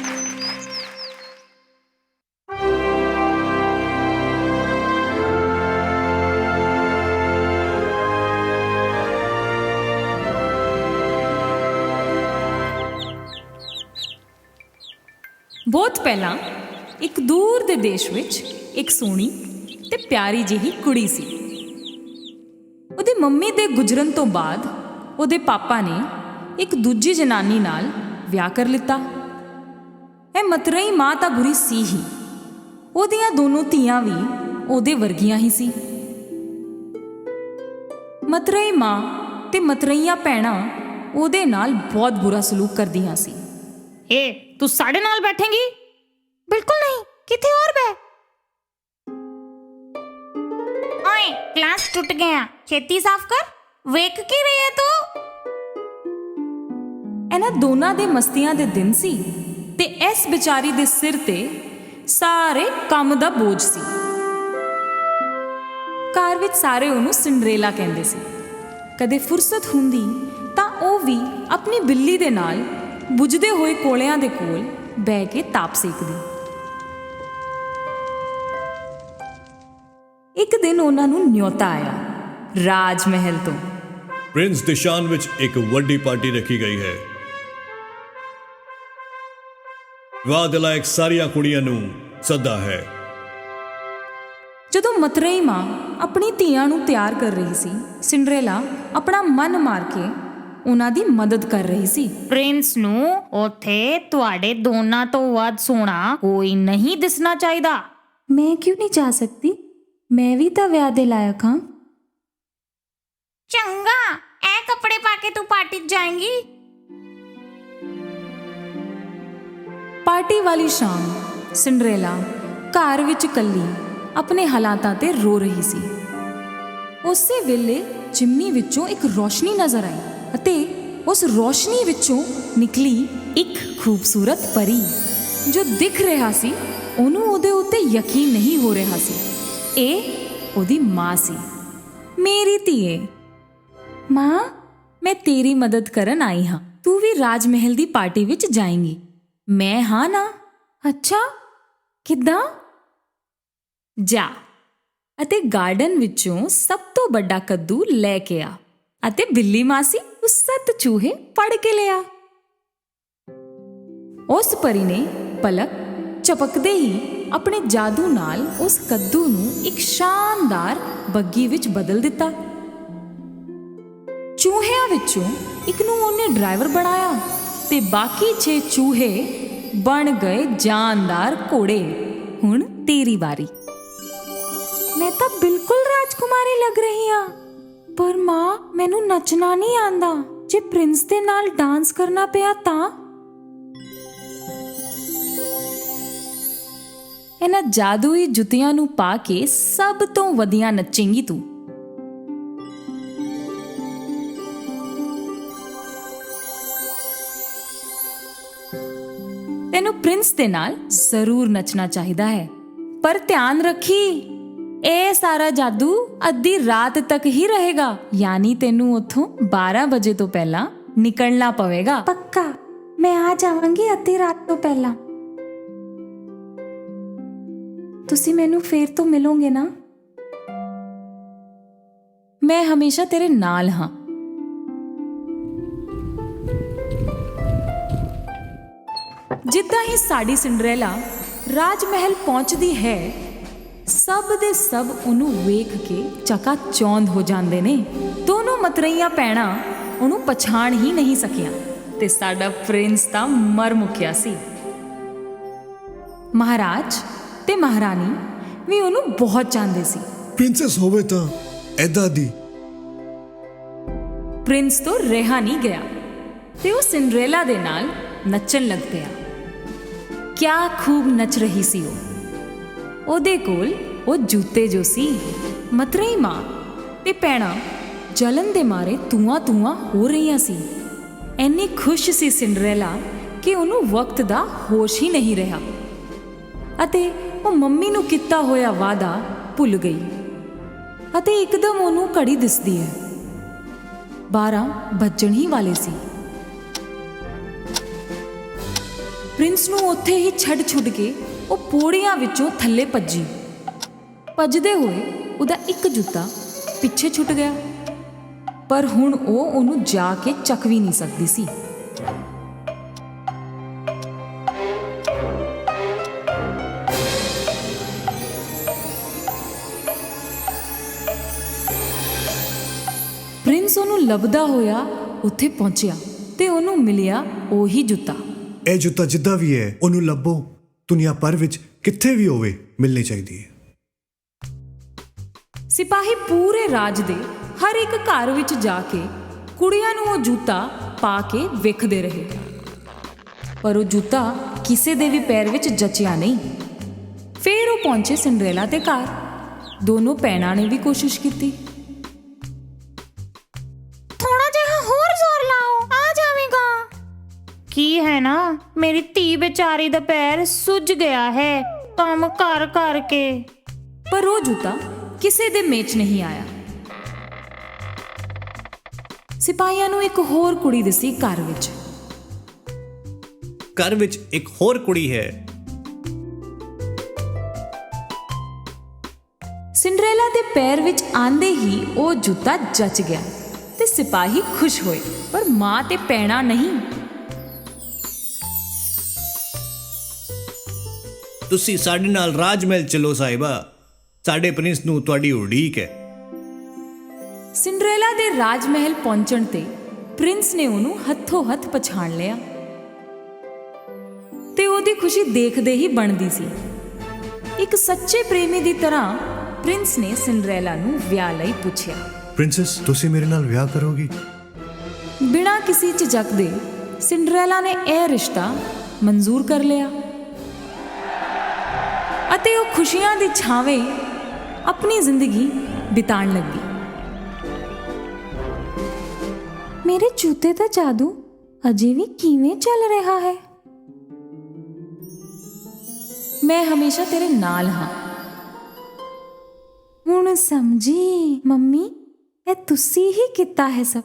ਬਹੁਤ ਪਹਿਲਾਂ ਇੱਕ ਦੂਰ ਦੇ ਦੇਸ਼ ਵਿੱਚ ਇੱਕ ਸੋਹਣੀ ਤੇ ਪਿਆਰੀ ਜਿਹੀ ਕੁੜੀ ਸੀ। ਉਹਦੀ ਮੰਮੀ ਦੇ ਗੁਜ਼ਰਨ ਤੋਂ ਬਾਅਦ ਉਹਦੇ ਪਾਪਾ ਨੇ ਇੱਕ ਦੂਜੀ ਜਨਾਨੀ ਨਾਲ ਵਿਆਹ ਕਰ ਲਿੱਤਾ। ਇਹ ਮਤਰੇਈ ਮਾਂ ਤਾਂ ਬੁਰੀ ਸੀ ਹੀ, ਉਹਦੀਆਂ ਦੋਨੋਂ ਧੀਆਂ ਵੀ ਉਹਦੇ ਵਰਗੀਆਂ ਹੀ ਸੀ। ਮਤਰੇਈ ਮਾਂ ਤੇ ਮਤਰੇਈਆਂ ਭੈਣਾਂ ਉਹਦੇ ਨਾਲ ਬਹੁਤ ਬੁਰਾ ਸਲੂਕ ਕਰਦੀਆਂ ਸੀ। ਏ ਤੂੰ ਸਾਡੇ ਨਾਲ ਬੈਠੇਂਗੀ? ਬਿਲਕੁਲ ਨਹੀਂ, ਕਿਤੇ ਹੋਰ ਬੈ। ਓਏ ਗਲਾਸ ਟੁੱਟ ਗਿਆ, ਛੇਤੀ ਸਾਫ਼ ਕਰ। ਵੇਖ ਕੀ ਰਹੀ ਹੈ ਤੂੰ? ਇਹਨਾਂ ਦੋਨਾਂ ਦੇ ਮਸਤੀਆਂ ਦੇ ਦਿਨ ਸੀ ਤੇ ਇਸ ਵਿਚਾਰੀ ਦੇ ਸਿਰ ਤੇ ਸਾਰੇ ਕੰਮ ਦਾ ਬੋਝ ਸੀ। ਘਰ ਵਿੱਚ ਸਾਰੇ ਉਹਨੂੰ ਸਿੰਡਰੇਲਾ ਕਹਿੰਦੇ ਸੀ। ਕਦੇ ਫੁਰਸਤ ਹੁੰਦੀ ਤਾਂ ਉਹ ਵੀ ਆਪਣੀ ਬਿੱਲੀ ਦੇ ਨਾਲ ਬੁਝਦੇ ਹੋਏ ਕੋਲਿਆਂ ਦੇ ਕੋਲ ਬਹਿ ਕੇ ਤਾਪ ਸੇਕਦੀ। ਇੱਕ ਦਿਨ ਉਹਨਾਂ ਨੂੰ ਨਿਯੋਤਾ ਆਇਆ ਰਾਜ ਮਹਿਲ ਤੋਂ। ਪ੍ਰਿੰਸ ਦਿਸ਼ਾਨ ਵਿੱਚ ਇੱਕ ਵੱਡੀ ਪਾਰਟੀ ਰੱਖੀ ਗਈ ਹੈ। ਵਿਆਹ ਦੇ ਲਾਇਕ ਸਾਰੀਆਂ ਕੁੜੀਆਂ ਨੂੰ ਸੱਦਾ ਹੈ। ਜਦੋਂ ਮਤਰੇਈ ਮਾਂ ਆਪਣੀ ਧੀਆਂ ਨੂੰ ਤਿਆਰ ਕਰ ਰਹੀ ਸੀ, ਸਿੰਡਰੇਲਾ ਆਪਣਾ ਮਨ ਮਾਰ ਕੇ ਉਹਨਾਂ ਦੀ ਮਦਦ ਕਰ ਰਹੀ ਸੀ। ਪ੍ਰਿੰਸ ਨੂੰ ਉੱਥੇ ਤੁਹਾਡੇ ਦੋਨਾਂ ਤੋਂ ਵੱਧ ਸੋਹਣਾ ਕੋਈ ਨਹੀਂ ਦਿਸਣਾ ਚਾਹੀਦਾ। ਮੈਂ ਕਿਉਂ ਨਹੀਂ ਜਾ ਸਕਦੀ? ਮੈਂ ਵੀ ਤਾਂ ਵਿਆਹ ਦੇ ਲਾਇਕ ਹਾਂ। ਚੰਗਾ, ਇਹ ਕੱਪੜੇ ਪਾ ਕੇ ਤੂੰ ਪਾਰਟੀ 'ਚ ਜਾਏਂਗੀ? ਪਾਰਟੀ ਵਾਲੀ ਸ਼ਾਮ ਸਿੰਡਰੇਲਾ ਘਰ ਵਿੱਚ ਇਕੱਲੀ ਆਪਣੇ ਹਾਲਾਤਾਂ ਤੇ ਰੋ ਰਹੀ ਸੀ। ਉਸੇ ਵੇਲੇ ਚਿਮਨੀ ਵਿੱਚੋਂ ਇੱਕ ਰੋਸ਼ਨੀ ਨਜ਼ਰ ਆਈ ਅਤੇ ਉਸ ਰੋਸ਼ਨੀ ਵਿੱਚੋਂ ਨਿਕਲੀ ਇੱਕ ਖੂਬਸੂਰਤ ਪਰੀ ਜੋ ਦਿਖ ਰਿਹਾ ਸੀ। ਉਹਨੂੰ ਉਹਦੇ ਉੱਤੇ ਯਕੀਨ ਨਹੀਂ ਹੋ ਰਿਹਾ ਸੀ। ਇਹ ਉਹਦੀ ਮਾਂ ਸੀ। ਮੇਰੀ ਧੀਏ। ਮਾਂ, ਮੈਂ ਤੇਰੀ ਮਦਦ ਕਰਨ ਆਈ ਹਾਂ। ਤੂੰ ਵੀ ਰਾਜ ਮਹਿਲ ਦੀ ਪਾਰਟੀ ਵਿੱਚ ਜਾਏਂਗੀ। ਮੈਂ ਹਾਂ ਨਾ? ਅੱਛਾ, ਕਿੱਦਾਂ? ਜਾ ਅਤੇ ਗਾਰਡਨ ਵਿੱਚੋਂ ਸਭ ਤੋਂ ਵੱਡਾ ਕੱਦੂ ਲੈ ਕੇ ਆ ਅਤੇ ਬਿੱਲੀ ਮਾਸੀ ਉਸ 7 ਚੂਹੇ ਫੜ ਕੇ ਲਿਆ। ਉਸ ਪਰੀ ਨੇ ਪਲਕ ਝਪਕਦੇ ਹੀ ਆਪਣੇ ਜਾਦੂ ਨਾਲ ਉਸ ਕੱਦੂ ਨੂੰ ਇੱਕ ਸ਼ਾਨਦਾਰ ਬੱਗੀ ਵਿੱਚ ਬਦਲ ਦਿੱਤਾ। ਚੂਹਿਆਂ ਵਿੱਚੋਂ ਇੱਕ ਨੂੰ ਉਹਨੇ ਡਰਾਈਵਰ ਬਣਾਇਆ ਤੇ ਬਾਕੀ 6 ਚੂਹੇ ਬਣ ਗਏ ਜਾਨਦਾਰ ਘੋੜੇ। ਹੁਣ ਤੇਰੀ ਵਾਰੀ। ਮੈਂ ਤਾਂ ਬਿਲਕੁਲ ਰਾਜਕੁਮਾਰੀ ਲੱਗ ਰਹੀ ਹਾਂ, ਪਰ ਮਾਂ ਮੈਨੂੰ ਨੱਚਣਾ ਨਹੀਂ ਆਂਦਾ। ਜੇ ਪ੍ਰਿੰਸ ਦੇ ਨਾਲ ਡਾਂਸ ਕਰਨਾ ਪਿਆ ਤਾਂ? ਇਹਨਾਂ ਜਾਦੂਈ ਜੁੱਤੀਆਂ ਨੂੰ ਪਾ ਕੇ ਸਭ ਤੋਂ ਵਧੀਆ ਨੱਚੇਂਗੀ ਤੂੰ। ਤੈਨੂੰ ਪ੍ਰਿੰਸ ਦੇ ਨਾਲ ਜ਼ਰੂਰ ਨੱਚਣਾ ਚਾਹੀਦਾ ਹੈ, ਪਰ ਧਿਆਨ ਰੱਖੀ ਇਹ ਸਾਰਾ ਜਾਦੂ ਅੱਧੀ ਰਾਤ ਤੱਕ ਹੀ ਰਹੇਗਾ, ਯਾਨੀ ਤੈਨੂੰ ਉੱਥੋਂ 12 ਵਜੇ ਤੋਂ ਪਹਿਲਾਂ ਨਿਕਲਣਾ ਪਵੇਗਾ। ਪੱਕਾ, ਮੈਂ ਆ ਜਾਵਾਂਗੀ ਅੱਧੀ ਰਾਤ ਤੋਂ ਪਹਿਲਾਂ। ਤੁਸੀਂ ਮੈਨੂੰ ਫੇਰ ਤੋਂ ਮਿਲੋਗੇ ਨਾ? ਮੈਂ ਹਮੇਸ਼ਾ ਤੇਰੇ ਨਾਲ ਹਾਂ। ਜਿੱਦਾਂ ਹੀ ਸਾਡੀ ਸਿੰਡਰੇਲਾ ਰਾਜ ਮਹਿਲ ਪਹੁੰਚਦੀ ਹੈ, ਸਭ ਦੇ ਸਭ ਉਹਨੂੰ ਵੇਖ ਕੇ ਚਕਾਚੌਂਧ ਹੋ ਜਾਂਦੇ ਨੇ। ਦੋਨੋਂ ਮਤਰਈਆਂ ਭੈਣਾਂ ਉਹਨੂੰ ਪਛਾਣ ਹੀ ਨਹੀਂ ਸਕੀਆਂ ਤੇ ਸਾਡਾ ਪ੍ਰਿੰਸ ਤਾਂ ਮਰ ਮੁੱਕਿਆ ਸੀ। ਮਹਾਰਾਜ ਤੇ ਮਹਾਰਾਣੀ ਵੀ ਉਹਨੂੰ ਬਹੁਤ ਚਾਹੁੰਦੇ ਸੀ। ਪ੍ਰਿੰਸੈਸ ਹੋਵੇ ਤਾਂ ਐਦਾਂ ਦੀ। ਪ੍ਰਿੰਸ ਤੋਂ ਰਿਹਾ ਨਹੀਂ ਗਿਆ ਤੇ ਉਹ ਸਿੰਡਰੇਲਾ ਦੇ ਨਾਲ ਨੱਚਣ ਲੱਗ ਪਿਆ। ਕਿਆ ਖੂਬ ਨੱਚ ਰਹੀ ਸੀ ਉਹ। ਉਹਦੇ ਕੋਲ ਉਹ ਜੁੱਤੇ ਜੋ ਸੀ। ਮਤਰੇਈ ਮਾਂ ਤੇ ਭੈਣਾਂ ਜਲਨ ਦੇ ਮਾਰੇ ਧੂਆਂ ਹੋ ਰਹੀਆਂ ਸੀ। ਇੰਨੀ ਖੁਸ਼ ਸੀ ਸਿੰਡਰੇਲਾ ਕਿ ਉਹਨੂੰ ਵਕਤ ਦਾ ਹੋਸ਼ ਹੀ ਨਹੀਂ ਰਿਹਾ ਅਤੇ ਉਹ ਮੰਮੀ ਨੂੰ ਕੀਤਾ ਹੋਇਆ ਵਾਅਦਾ ਭੁੱਲ ਗਈ। ਅਤੇ ਇੱਕਦਮ ਉਹਨੂੰ ਘੜੀ ਦਿਸਦੀ ਹੈ। 12 ਵੱਜਣ ਹੀ ਵਾਲੇ ਸੀ। ਪ੍ਰਿੰਸ ਨੂੰ ਉੱਥੇ ਹੀ ਛੱਡ ਕੇ ਉਹ ਪੌੜੀਆਂ ਵਿੱਚੋਂ ਥੱਲੇ ਭੱਜੀ। ਭੱਜਦੇ ਹੋਏ ਉਹਦਾ ਇੱਕ ਜੁੱਤਾ ਪਿੱਛੇ ਛੁੱਟ ਗਿਆ, ਪਰ ਹੁਣ ਉਹ ਉਹਨੂੰ ਜਾ ਕੇ ਚੱਕ ਵੀ ਨਹੀਂ ਸਕਦੀ ਸੀ। ਪ੍ਰਿੰਸ ਉਹਨੂੰ ਲੱਭਦਾ ਹੋਇਆ ਉੱਥੇ ਪਹੁੰਚਿਆ ਤੇ ਉਹਨੂੰ ਮਿਲਿਆ ਉਹੀ ਜੁੱਤਾ। ਇਹ ਜੁੱਤਾ ਜਿੱਦਾਂ ਵੀ ਹੈ ਉਹਨੂੰ ਲੱਭੋ, ਦੁਨੀਆ ਭਰ ਵਿੱਚ ਕਿੱਥੇ ਵੀ ਹੋਵੇ ਮਿਲਣੀ ਚਾਹੀਦੀ ਹੈ। ਸਿਪਾਹੀ ਪੂਰੇ ਰਾਜ ਦੇ ਹਰ ਇੱਕ ਘਰ ਵਿੱਚ ਜਾ ਕੇ ਕੁੜੀਆਂ ਨੂੰ ਉਹ ਜੁੱਤਾ ਪਾ ਕੇ ਵੇਖਦੇ ਰਹੇ, ਪਰ ਉਹ ਜੁੱਤਾ ਕਿਸੇ ਦੇ ਵੀ ਪੈਰ ਵਿੱਚ ਜਚਿਆ ਨਹੀਂ। ਫਿਰ ਉਹ ਪਹੁੰਚੇ ਸਿੰਡਰੇਲਾ ਦੇ ਘਰ। ਦੋਨੋਂ ਭੈਣਾਂ ਨੇ ਵੀ ਕੋਸ਼ਿਸ਼ ਕੀਤੀ। ਥੋੜਾ ਜਿਹਾ ਹੋਰ ਜ਼ੋਰ ਲਾਓ, ਆ ਜਾਵੇਗਾ। ਕੀ ਹੈ ਨਾ, ਮੇਰੀ ਧੀ ਵਿਚਾਰੀ ਦਾ ਪੈਰ ਸੁੱਜ ਗਿਆ ਹੈ ਕੰਮ ਕਰ ਕਰਕੇ। ਪਰ ਉਹ ਜੁੱਤਾ ਕਿਸੇ ਦੇ ਮੇਚ ਨਹੀਂ ਆਇਆ। ਸਿਪਾਹੀਆਂ ਨੂੰ ਇੱਕ ਹੋਰ ਕੁੜੀ ਦਿਸੀ ਘਰ ਵਿੱਚ। ਘਰ ਵਿੱਚ ਇੱਕ ਹੋਰ ਕੁੜੀ ਹੈ। ਸਿੰਡਰੇਲਾ ਦੇ ਪੈਰ ਵਿੱਚ ਆਂਦੇ ਹੀ ਉਹ ਜੁੱਤਾ ਜਚ ਗਿਆ ਤੇ ਸਿਪਾਹੀ ਖੁਸ਼ ਹੋਏ, ਪਰ ਮਾਂ ਤੇ ਭੈਣਾਂ ਨਹੀਂ। ਤੁਸੀਂ ਸਾਡੇ ਨਾਲ ਰਾਜ ਮਹਿਲ ਚਲੋ ਸਾਹਿਬਾ, ਸਾਡੇ ਪ੍ਰਿੰਸ ਨੂੰ ਤੁਹਾਡੀ ਉਡੀਕ ਹੈ। ਸਿੰਡਰੇਲਾ ਦੇ ਰਾਜ ਮਹਿਲ ਪਹੁੰਚਣ ਤੇ ਪ੍ਰਿੰਸ ਨੇ ਉਹਨੂੰ ਹੱਥੋਂ ਹੱਥ ਪਛਾਣ ਲਿਆ ਤੇ ਉਹਦੀ ਖੁਸ਼ੀ ਦੇਖਦੇ ਹੀ ਬਣਦੀ ਸੀ। ਇੱਕ ਸੱਚੇ ਪ੍ਰੇਮੀ ਦੀ ਤਰ੍ਹਾਂ ਪ੍ਰਿੰਸ ਨੇ ਸਿੰਡਰੇਲਾ ਨੂੰ ਵਿਆਹ ਲਈ ਪੁੱਛਿਆ। ਪ੍ਰਿੰਸੈਸ, ਤੁਸੀਂ ਮੇਰੇ ਨਾਲ ਵਿਆਹ ਕਰੋਗੀ? ਬਿਨਾਂ ਕਿਸੇ ਝਿਜਕ ਦੇ ਸਿੰਡਰੇਲਾ ਨੇ ਇਹ ਰਿਸ਼ਤਾ ਮਨਜ਼ੂਰ ਕਰ ਲਿਆ ਅਤੇ ਉਹ ਖੁਸ਼ੀਆਂ ਦੀ ਛਾਵੇਂ ਆਪਣੀ ਜ਼ਿੰਦਗੀ ਬਿਤਾਉਣ ਲੱਗੀ। ਮੇਰੇ ਜੁੱਤੇ ਦਾ ਜਾਦੂ ਅਜੇ ਵੀ ਕਿਵੇਂ ਚੱਲ ਰਿਹਾ ਹੈ? ਮੈਂ ਹਮੇਸ਼ਾ ਤੇਰੇ ਨਾਲ ਹਾਂ। ਹੁਣ ਸਮਝੀ ਮੰਮੀ, ਇਹ ਤੁਸੀਂ ਹੀ ਕੀਤਾ ਹੈ ਸਭ।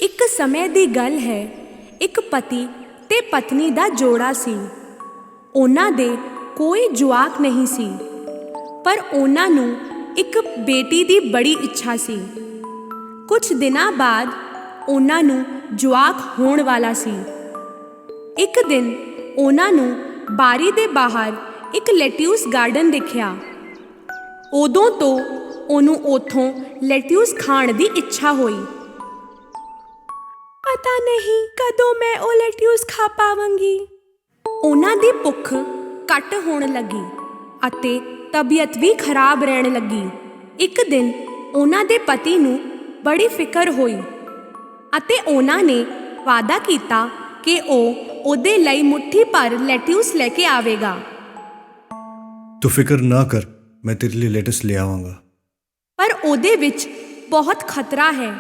ਇੱਕ ਸਮੇਂ ਦੀ ਗੱਲ ਹੈ, ਇੱਕ ਪਤੀ ਤੇ ਪਤਨੀ ਦਾ ਜੋੜਾ ਸੀ। ਉਹਨਾਂ ਦੇ ਕੋਈ ਜਵਾਕ ਨਹੀਂ ਸੀ, ਪਰ ਉਹਨਾਂ ਨੂੰ ਇੱਕ ਬੇਟੀ ਦੀ ਬੜੀ ਇੱਛਾ ਸੀ। ਕੁਝ ਦਿਨਾਂ ਬਾਅਦ ਉਹਨਾਂ ਨੂੰ ਜਵਾਕ ਹੋਣ ਵਾਲਾ ਸੀ। ਇੱਕ ਦਿਨ ਉਹਨਾਂ ਨੂੰ ਬਾਰੀ ਦੇ ਬਾਹਰ ਇੱਕ ਲੈਟਿਊਸ ਗਾਰਡਨ ਦਿਖਿਆ। ਉਦੋਂ ਤੋਂ ਉਹਨੂੰ ਉੱਥੋਂ ਲੈਟਿਊਸ ਖਾਣ ਦੀ ਇੱਛਾ ਹੋਈ। ਪਤਾ ਨਹੀਂ ਕਦੋਂ ਮੈਂ ਉਹ ਲੈਟਿਊਸ ਖਾ ਪਾਵਾਂਗੀ। ਉਹਨਾਂ ਦੀ ਭੁੱਖ ਘੱਟ ਹੋਣ ਲੱਗੀ ਅਤੇ ਤਬੀਅਤ ਵੀ ਖਰਾਬ ਰਹਿਣ ਲੱਗੀ। ਇੱਕ ਦਿਨ ਉਹਨਾਂ ਦੇ ਪਤੀ ਨੂੰ ਬੜੀ ਫਿਕਰ ਹੋਈ ਅਤੇ ਉਹਨਾਂ ਨੇ ਵਾਅਦਾ ਕੀਤਾ ਕਿ ਉਹ ਉਹਦੇ ਲਈ ਮੁੱਠੀ ਭਰ ਲੈਟਿਊਸ ਲੈ ਕੇ ਆਵੇਗਾ। ਤੂੰ ਫਿਕਰ ਨਾ ਕਰ, ਮੈਂ ਤੇਰੇ ਲਈ ਲੈਟਸ ਲੈ ਆਵਾਂਗਾ। ਪਰ ਉਹਦੇ ਵਿੱਚ ਬਹੁਤ ਖਤਰਾ ਹੈ।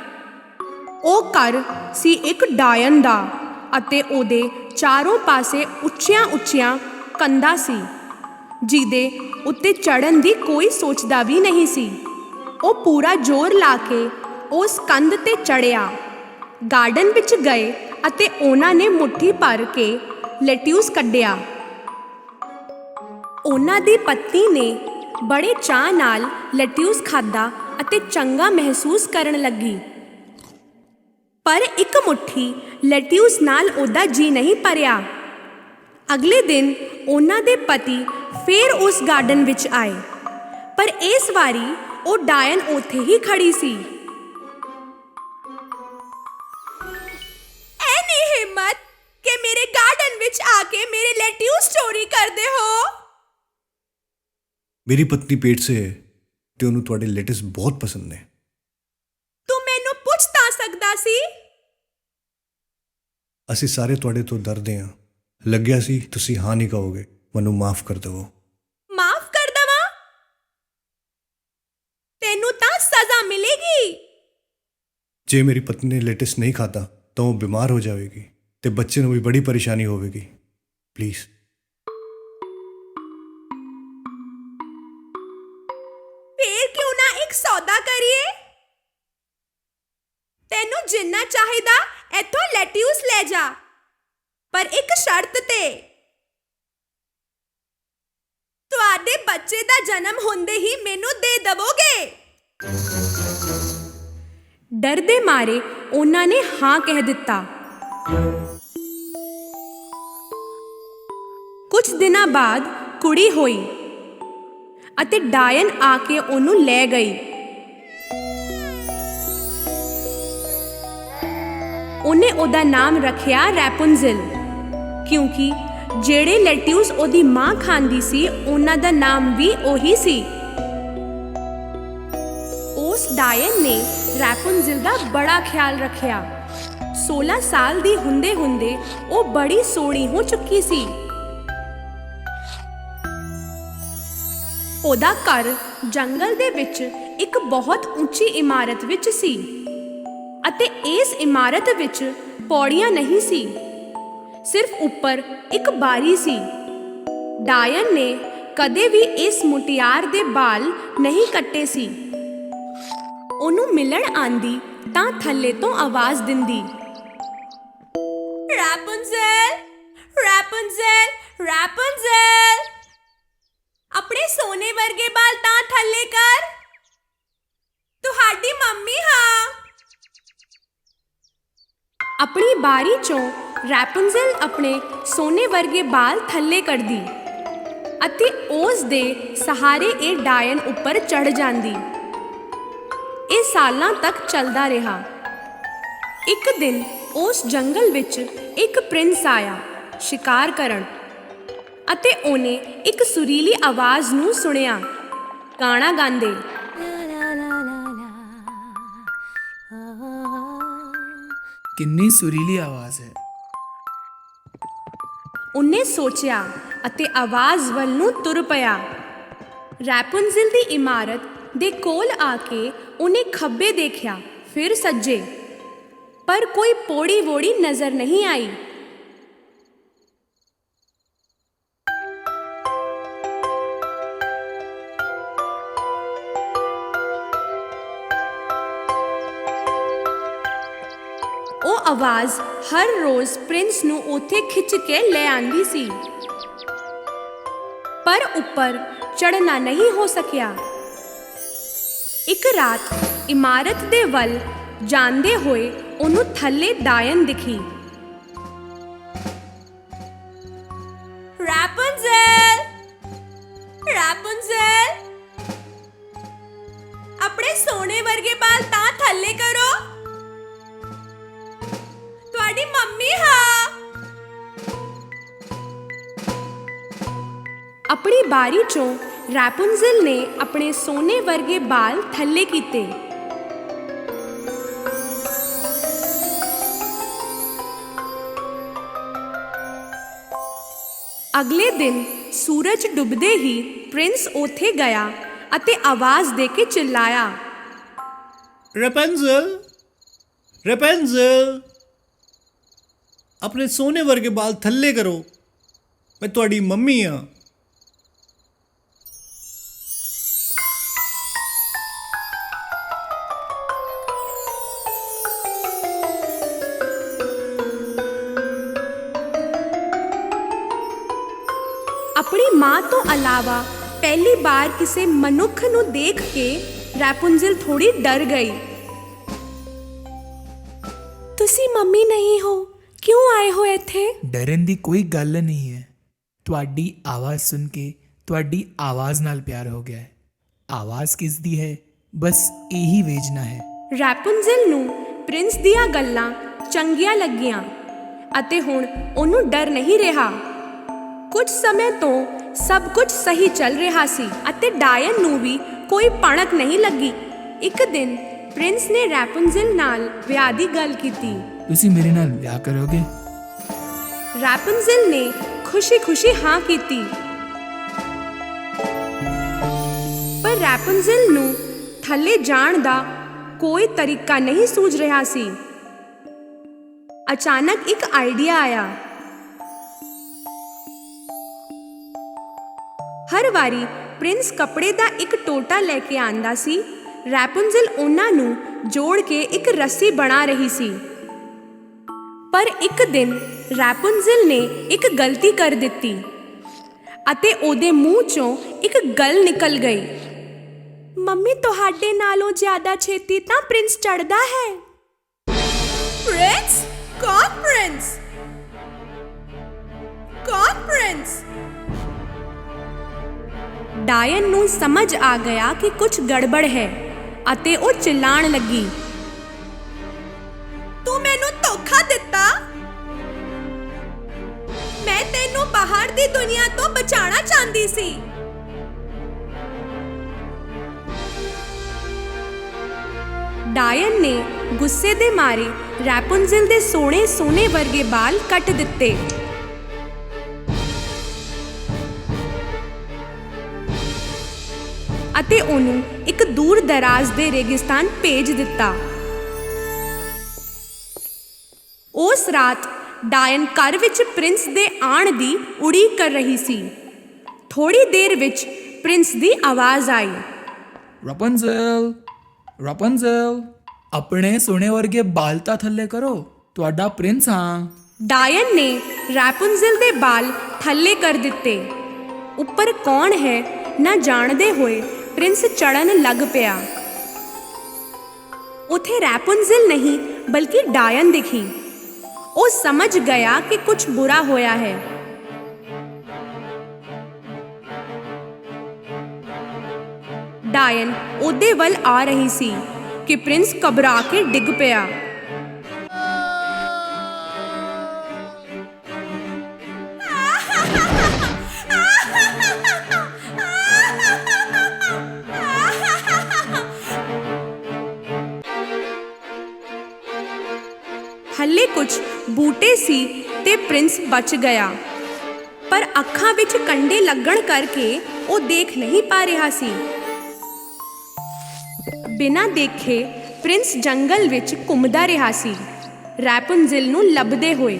ਉਹ ਘਰ ਸੀ ਇੱਕ ਡਾਇਨ ਦਾ ਅਤੇ ਉਹਦੇ ਚਾਰੋਂ ਪਾਸੇ ਉੱਚੀਆਂ ਕੰਧਾਂ ਸੀ, ਜਿਹਦੇ ਉੱਤੇ ਚੜ੍ਹਨ ਦੀ ਕੋਈ ਸੋਚਦਾ ਵੀ ਨਹੀਂ ਸੀ। ਉਹ ਪੂਰਾ ਜ਼ੋਰ ਲਾ ਕੇ ਉਸ ਕੰਧ ਤੇ ਚੜ੍ਹਿਆ, ਗਾਰਡਨ ਵਿੱਚ ਗਏ ਅਤੇ ਉਹਨਾਂ ਨੇ ਮੁੱਠੀ ਭਰ ਕੇ ਲੈਟਿਊਸ ਕੱਢਿਆ। ਉਹਨਾਂ ਦੀ ਪਤਨੀ ਨੇ ਬੜੇ ਚਾਅ ਨਾਲ ਲੈਟਿਊਸ ਖਾਧਾ ਅਤੇ ਚੰਗਾ ਮਹਿਸੂਸ ਕਰਨ ਲੱਗੀ। ਪਰ ਇੱਕ ਮੁੱਠੀ ਲੈਟਿਊਸ ਨਾਲ ਉਹਦਾ ਜੀ ਨਹੀਂ ਭਰਿਆ। ਅਗਲੇ ਦਿਨ ਉਹਨਾਂ ਦੇ ਪਤੀ ਫੇਰ ਉਸ ਗਾਰਡਨ ਵਿੱਚ ਆਏ, ਪਰ ਇਸ ਵਾਰੀ ਉਹ ਡਾਇਨ ਉੱਥੇ ਹੀ ਖੜੀ ਸੀ। ਐਨੀ ਹਿੰਮਤ ਕਿ ਮੇਰੇ ਗਾਰਡਨ ਵਿੱਚ ਆ ਕੇ ਮੇਰੇ ਲੈਟਿਊਸ ਚੋਰੀ ਕਰਦੇ ਹੋ। ਮੇਰੀ ਪਤਨੀ ਪੇਟ ਸੇ ਹੈ ਤੇ ਉਹਨੂੰ ਤੁਹਾਡੇ ਲੈਟਸ ਬਹੁਤ ਪਸੰਦ ਨੇ। ਤੂੰ ਮੈਨੂੰ ਪੁੱਛ ਤਾਂ ਸਕਦਾ ਸੀ। ਅਸੀਂ ਸਾਰੇ ਤੁਹਾਡੇ ਤੋਂ ਡਰਦੇ ਹਾਂ। ਲੱਗਿਆ ਸੀ ਤੁਸੀਂ ਹਾਂ ਨਹੀਂ ਕਹੋਗੇ। ਮੈਨੂੰ ਮਾਫ ਕਰ ਦੇਵੋ। ਮਾਫ ਕਰ ਦੇਵਾਂ? ਤੈਨੂੰ ਤਾਂ ਸਜ਼ਾ ਮਿਲੇਗੀ। ਜੇ ਮੇਰੀ ਪਤਨੀ ਨੇ ਲੈਟਸ ਨਹੀਂ ਖਾਧਾ ਤਾਂ ਉਹ ਬਿਮਾਰ ਹੋ ਜਾਵੇਗੀ ਤੇ ਬੱਚੇ ਨੂੰ ਵੀ ਬੜੀ ਪਰੇਸ਼ਾਨੀ ਹੋਵੇਗੀ। ਪਲੀਜ਼। ਫੇਰ ਕਿਉਂ ਨਾ ਇੱਕ ਸੌਦਾ ਕਰੀਏ? ਤੈਨੂੰ ਜਿੰਨਾ ਚਾਹੀਦਾ ਇੱਥੋਂ ਲੈਟਿਊਸ ਲੈ ਜਾ, ਪਰ ਇੱਕ ਸ਼ਰਤ ਤੇ। ਤੁਹਾਡੇ ਬੱਚੇ ਦਾ ਜਨਮ ਹੁੰਦੇ ਹੀ ਮੈਨੂੰ ਦੇ ਦੇਵੋਗੇ। ਡਰ ਦੇ ਮਾਰੇ ਉਹਨਾਂ ਨੇ ਹਾਂ ਕਹਿ ਦਿੱਤਾ। ਕੁਝ ਦਿਨਾਂ ਬਾਅਦ ਕੁੜੀ ਹੋਈ ਅਤੇ ਡਾਇਨ ਆ ਕੇ ਉਹਨੂੰ ਲੈ ਗਈ। ਉਹਨੇ ਉਹਦਾ ਨਾਮ ਰੱਖਿਆ ਰੈਪੁਨਜ਼ਲ, ਕਿਉਂਕਿ ਜਿਹੜੇ ਲੈਟਿਊਸ ਉਹਦੀ ਮਾਂ ਖਾਂਦੀ ਸੀ ਉਹਨਾਂ ਦਾ ਨਾਮ ਵੀ ਉਹੀ ਸੀ। ਉਸ ਡਾਇਨ ਨੇ ਰੈਪੁਨਜ਼ਲ ਦਾ ਬੜਾ ਖਿਆਲ ਰੱਖਿਆ। 16 ਸਾਲ ਦੀ ਹੁੰਦੇ ਉਹ ਬੜੀ ਸੋਹਣੀ ਹੋ ਚੁੱਕੀ ਸੀ। ਉਹਦਾ ਘਰ ਜੰਗਲ ਦੇ ਵਿੱਚ ਇੱਕ ਬਹੁਤ ਉੱਚੀ ਇਮਾਰਤ ਵਿੱਚ ਸੀ ਅਤੇ ਇਸ ਇਮਾਰਤ ਵਿੱਚ ਪੌੜੀਆਂ ਨਹੀਂ ਸੀ, ਸਿਰਫ ਉੱਪਰ ਇੱਕ ਬਾਰੀ ਸੀ। ਡਾਇਨ ਨੇ ਕਦੇ ਵੀ ਇਸ ਮੁਟਿਆਰ ਦੇ ਵਾਲ ਨਹੀਂ ਕੱਟੇ ਸੀ। ਉਹਨੂੰ ਮਿਲਣ ਆਂਦੀ ਤਾਂ ਥੱਲੇ ਤੋਂ ਆਵਾਜ਼ ਦਿੰਦੀ, ਰੈਪੁਨਜ਼ਲ, ਰੈਪੁਨਜ਼ਲ, ਰੈਪੁਨਜ਼ਲ, ਆਪਣੇ ਸੋਨੇ ਵਰਗੇ ਬਾਲ ਤਾਂ ਥੱਲੇ ਕਰ, ਤੁਹਾਡੀ ਮੰਮੀ ਹਾਂ। ਆਪਣੀ ਬਾਰੀ ਚੋਂ ਰੈਪੁਨਜ਼ਲ ਆਪਣੇ ਸੋਨੇ ਵਰਗੇ ਬਾਲ ਥੱਲੇ ਕੱਢਦੀ ਅਤੇ ਉਸ ਦੇ ਸਹਾਰੇ ਇਹ ਡਾਇਨ ਉੱਪਰ ਚੜ ਜਾਂਦੀ। ਇਹ ਸਾਲਾਂ ਤੱਕ ਚੱਲਦਾ ਰਿਹਾ। ਇੱਕ ਦਿਨ ਉਸ ਜੰਗਲ ਵਿੱਚ ਇੱਕ ਪ੍ਰਿੰਸ ਆਇਆ ਸ਼ਿਕਾਰ ਕਰਨ ਅਤੇ ਉਹਨੇ ਇੱਕ ਸੁਰੀਲੀ ਆਵਾਜ਼ ਨੂੰ ਸੁਣਿਆ, ਗਾਣਾ ਗਾਉਂਦੇ। ਕਿੰਨੀ ਸੁਰੀਲੀ ਆਵਾਜ਼ ਹੈ। ਉਹਨੇ ਸੋਚਿਆ ਅਤੇ ਆਵਾਜ਼ ਵੱਲ ਨੂੰ ਤੁਰ ਪਿਆ। ਰੈਪੁਨਜ਼ਲ ਦੀ ਇਮਾਰਤ ਦੇ ਕੋਲ ਆ ਕੇ ਉਹਨੇ ਖੱਬੇ ਦੇਖਿਆ, ਫਿਰ ਸੱਜੇ। पर कोई पोड़ी वोड़ी नजर नहीं आई। ਉਹ ਆਵਾਜ਼ ਹਰ ਰੋਜ਼ ਪ੍ਰਿੰਸ ਨੂੰ ਉੱਥੇ ਖਿੱਚ ਕੇ ਲੈ ਆਂਦੀ ਸੀ, ਪਰ ਉੱਪਰ ਚੜ੍ਹਨਾ ਨਹੀਂ ਹੋ ਸਕਿਆ। ਇੱਕ ਰਾਤ ਇਮਾਰਤ ਦੇ ਵੱਲ ਜਾਂਦੇ ਹੋਏ ਉਹਨੂੰ ਥੱਲੇ ਡਾਇਨ ਦਿਖੀ। ਰੈਪੁੰਜ਼ਲ, ਰੈਪੁੰਜ਼ਲ, ਆਪਣੇ ਸੋਨੇ ਵਰਗੇ ਬਾਲ ਤਾਂ ਥੱਲੇ ਕਰੋ, ਤੁਹਾਡੀ ਮੰਮੀ ਹਾਂ। ਆਪਣੀ ਬਾਰੀ ਚੋਂ ਰੈਪੁੰਜ਼ਲ ਨੇ ਆਪਣੇ ਸੋਨੇ ਵਰਗੇ ਬਾਲ ਥੱਲੇ ਕੀਤੇ। ਅਗਲੇ ਦਿਨ ਸੂਰਜ ਡੁੱਬਦੇ ਹੀ ਪ੍ਰਿੰਸ ਉੱਥੇ ਗਿਆ ਅਤੇ ਆਵਾਜ਼ ਦੇ ਕੇ ਚਿल्लाया, ਰੈਪੁੰਜ਼ਲ, ਰੈਪੁੰਜ਼ਲ, ਆਪਣੇ ਸੋਨੇ ਵਰਗੇ ਬਾਲ ਥੱਲੇ ਕਰੋ, ਮੈਂ ਤੁਹਾਡੀ ਮੰਮੀ ਹਾਂ। ਆਪਣੀ ਮਾਂ ਤੋਂ ਇਲਾਵਾ ਪਹਿਲੀ ਵਾਰ ਕਿਸੇ ਮਨੁੱਖ ਨੂੰ ਦੇਖ ਕੇ ਰੈਪੁੰਜ਼ਲ ਥੋੜੀ ਡਰ ਗਈ। ਤੁਸੀਂ ਮੰਮੀ ਨਹੀਂ ਹੋ, ਕਿਉਂ ਆਏ ਹੋ ਇੱਥੇ? ਡਰਨ ਦੀ ਕੋਈ ਗੱਲ ਨਹੀਂ ਹੈ। ਤੁਹਾਡੀ ਆਵਾਜ਼ ਸੁਣ ਕੇ ਤੁਹਾਡੀ ਆਵਾਜ਼ ਨਾਲ ਪਿਆਰ ਹੋ ਗਿਆ ਹੈ। ਆਵਾਜ਼ ਕਿਸ ਦੀ ਹੈ, ਬਸ ਇਹੀ ਵੇਚਣਾ ਹੈ। ਰੈਪੁੰਜ਼ਲ ਨੂੰ ਪ੍ਰਿੰਸ ਦੀਆਂ ਗੱਲਾਂ ਚੰਗੀਆਂ ਲੱਗੀਆਂ ਅਤੇ ਹੁਣ ਉਹਨੂੰ ਡਰ ਨਹੀਂ ਰਿਹਾ। ਕੁਝ ਸਮੇਂ ਤੋਂ ਸਭ ਕੁਝ ਸਹੀ ਚੱਲ ਰਿਹਾ ਸੀ ਅਤੇ ਡਾਇਨ ਨੂੰ ਵੀ ਕੋਈ ਭਣਕ ਨਹੀਂ ਲੱਗੀ। ਇੱਕ ਦਿਨ ਪ੍ਰਿੰਸ ਨੇ ਰੈਪੁੰਜ਼ਲ ਨਾਲ ਵਿਆਹ ਦੀ ਗੱਲ ਕੀਤੀ। ਤੁਸੀਂ ਮੇਰੇ ਨਾਲ ਵਿਆਹ ਕਰੋਗੇ? ਰੈਪੁੰਜ਼ਲ ਨੇ ਖੁਸ਼ੀ-ਖੁਸ਼ੀ ਹਾਂ ਕੀਤੀ, ਪਰ ਰੈਪੁੰਜ਼ਲ ਨੂੰ ਥੱਲੇ ਜਾਣ ਦਾ ਕੋਈ ਤਰੀਕਾ ਨਹੀਂ ਸੂਝ ਰਿਹਾ ਸੀ। ਅਚਾਨਕ ਇੱਕ ਆਈਡੀਆ ਆਇਆ। ਹਰ ਵਾਰੀ ਪ੍ਰਿੰਸ ਕੱਪੜੇ ਦਾ ਇੱਕ ਟੋਟਾ ਲੈ ਕੇ ਆਂਦਾ ਸੀ। ਰੈਪੁੰਜ਼ਲ ਉਹਨਾਂ ਨੂੰ ਜੋੜ ਕੇ ਇੱਕ ਰੱਸੀ ਬਣਾ ਰਹੀ ਸੀ, ਪਰ ਇੱਕ ਦਿਨ ਰੈਪੁੰਜ਼ਲ ਨੇ ਇੱਕ ਗਲਤੀ ਕਰ ਦਿੱਤੀ ਅਤੇ ਉਹਦੇ ਮੂੰਹ ਚੋਂ ਇੱਕ ਗੱਲ ਨਿਕਲ ਗਈ। ਮੰਮੀ, ਤੁਹਾਡੇ ਨਾਲੋਂ ਜ਼ਿਆਦਾ ਛੇਤੀ ਤਾਂ ਪ੍ਰਿੰਸ ਚੜ੍ਹਦਾ ਹੈ। ਪ੍ਰਿੰਸ? ਕੌਣ ਪ੍ਰਿੰਸ? ਕੌਣ ਪ੍ਰਿੰਸ? ਡਾਇਨ ਨੂੰ ਸਮਝ ਆ ਗਿਆ ਕਿ ਕੁਝ ਗੜਬੜ ਹੈ ਅਤੇ ਉਹ ਚਿल्लाने ਲੱਗੀ, ਤੂੰ ਮੈਨੂੰ ਧੋਖਾ ਦਿੱਤਾ। ਮੈਂ ਤੈਨੂੰ ਬਾਹਰ ਦੀ ਦੁਨੀਆ ਤੋਂ ਬਚਾਉਣਾ ਚਾਹੁੰਦੀ ਸੀ। ਡਾਇਨ ਨੇ ਗੁੱਸੇ ਦੇ ਮਾਰੇ ਰੈਪੁੰਜ਼ਲ ਦੇ ਸੋਨੇ ਵਰਗੇ ਬਾਲ ਕੱਟ ਦਿੱਤੇ। ਅਤੇ ਉਹਨੂੰ ਇੱਕ ਦੂਰ ਦਰਾਜ਼ ਦੇ ਰੇਗਿਸਤਾਨ ਭੇਜ ਦਿੱਤਾ। ਉਸ ਰਾਤ ਡਾਇਨ ਘਰ ਵਿੱਚ ਪ੍ਰਿੰਸ ਦੇ ਆਉਣ ਦੀ ਉਡੀਕ ਕਰ ਰਹੀ ਸੀ। ਥੋੜੀ ਦੇਰ ਵਿੱਚ ਪ੍ਰਿੰਸ ਦੀ ਆਵਾਜ਼ ਆਈ, ਰੈਪੁੰਜ਼ਲ, ਰੈਪੁੰਜ਼ਲ, ਆਪਣੇ ਸੋਨੇ ਵਰਗੇ ਬਾਲ ਤਾਂ ਥੱਲੇ ਕਰੋ, ਤੁਹਾਡਾ ਪ੍ਰਿੰਸ ਹਾਂ। ਡਾਇਨ ਨੇ ਰੈਪੁੰਜ਼ਲ ਦੇ ਬਾਲ ਥੱਲੇ ਕਰ ਦਿੱਤੇ। ਉੱਪਰ ਕੌਣ ਹੈ ਨਾ ਜਾਣਦੇ ਹੋਏ ਪ੍ਰਿੰਸ ਚੜਨ ਲੱਗ ਪਿਆ। ਉਥੇ ਰੈਪੁੰਜ਼ਲ ਨਹੀਂ ਬਲਕਿ ਡਾਇਨ ਦਿਖੀ। ਉਹ ਸਮਝ ਗਿਆ ਕਿ ਕੁਝ ਬੁਰਾ ਹੋਇਆ ਹੈ। ਡਾਇਨ ਉਹਦੇ ਵੱਲ ਆ ਰਹੀ ਸੀ ਕਿ ਪ੍ਰਿੰਸ ਘਬਰਾ ਕੇ ਡਿੱਗ ਪਿਆ। ਹੱਲੇ ਕੁਝ ਬੂਟੇ ਸੀ ਤੇ ਪ੍ਰਿੰਸ ਬਚ ਗਿਆ, ਪਰ ਅੱਖਾਂ ਵਿੱਚ ਕੰਡੇ ਲੱਗਣ ਕਰਕੇ ਉਹ ਦੇਖ ਨਹੀਂ ਪਾ ਰਿਹਾ ਸੀ। ਬਿਨਾਂ ਦੇਖੇ ਪ੍ਰਿੰਸ ਜੰਗਲ ਵਿੱਚ ਘੁੰਮਦਾ ਰਿਹਾ ਸੀ। ਰੈਪੁਨਜ਼ਲ ਨੂੰ ਲੱਭਦੇ ਹੋਏ।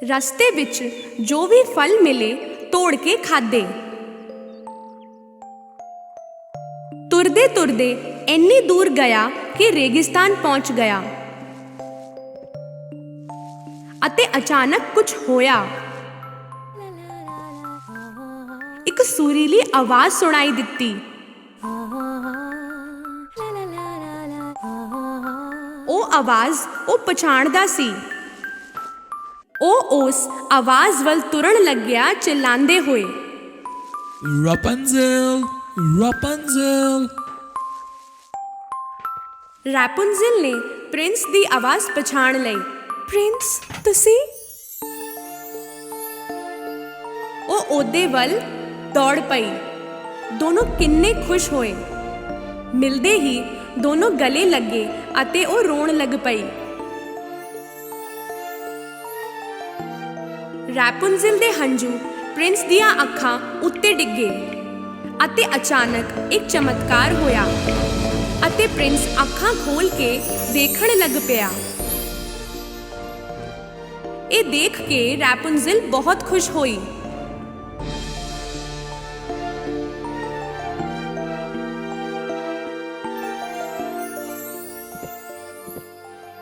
ਰਸਤੇ ਵਿੱਚ ਜੋ ਵੀ ਫਲ ਮਿਲੇ ਤੋੜ ਕੇ ਖਾਦੇ। ਤੁਰਦੇ ਤੁਰਦੇ ਇੰਨੀ ਦੂਰ ਗਿਆ ਕਿ ਰੇਗਿਸਤਾਨ ਪਹੁੰਚ ਗਿਆ ਅਤੇ ਅਚਾਨਕ ਕੁਝ ਹੋਇਆ। ਇੱਕ ਸੁਰੀਲੀ ਆਵਾਜ਼ ਸੁਣਾਈ ਦਿੱਤੀ। ਉਹ ਆਵਾਜ਼ ਉਹ ਪਛਾਣਦਾ ਸੀ। ਉਹ ਉਸ ਆਵਾਜ਼ ਵੱਲ ਤੁਰਨ ਲੱਗਿਆ ਚਿল্ਲਾਉਂਦੇ ਹੋਏ। ਰਾਪਨਜ਼ਲ, ਰਾਪਨਜ਼ਲ। ਰੈਪੁਨਜ਼ਲ ਨੇ ਪ੍ਰਿੰਸ ਦੀ ਆਵਾਜ਼ ਪਛਾਣ ਲਈ। ਪ੍ਰਿੰਸ, ਤੁਸੀਂ? ਉਹ ਉਹਦੇ ਵੱਲ ਦੌੜ ਪਈ। ਦੋਨੋਂ ਕਿੰਨੇ ਖੁਸ਼ ਹੋਏ। ਮਿਲਦੇ ਹੀ ਦੋਨੋਂ ਗਲੇ ਲੱਗੇ ਅਤੇ ਉਹ ਰੋਣ ਲੱਗ ਪਈ। ਰੈਪੁਨਜ਼ਲ ਦੇ ਹੰਝੂ ਪ੍ਰਿੰਸ ਦੀਆਂ ਅੱਖਾਂ ਉੱਤੇ ਡਿੱਗੇ ਅਤੇ ਅਚਾਨਕ ਇੱਕ ਚਮਤਕਾਰ ਹੋਇਆ ਅਤੇ ਪ੍ਰਿੰਸ ਅੱਖਾਂ ਖੋਲ੍ਹ ਕੇ ਦੇਖਣ ਲੱਗ ਪਿਆ। ਇਹ ਦੇਖ ਕੇ ਰੈਪੁਨਜ਼ਲ ਬਹੁਤ ਖੁਸ਼ ਹੋਈ।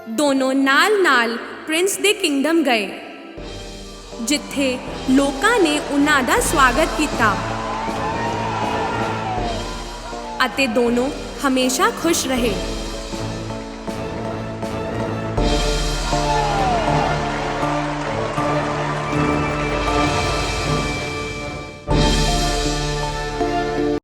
ਦੋਨੋਂ ਨਾਲ-ਨਾਲ ਪ੍ਰਿੰਸ ਦੇ ਕਿੰਗਡਮ ਗਏ, ਜਿੱਥੇ ਲੋਕਾਂ ਨੇ ਉਹਨਾਂ ਦਾ ਸਵਾਗਤ ਕੀਤਾ ਅਤੇ ਦੋਨੋਂ ਹਮੇਸ਼ਾ ਖੁਸ਼ ਰਹੇ।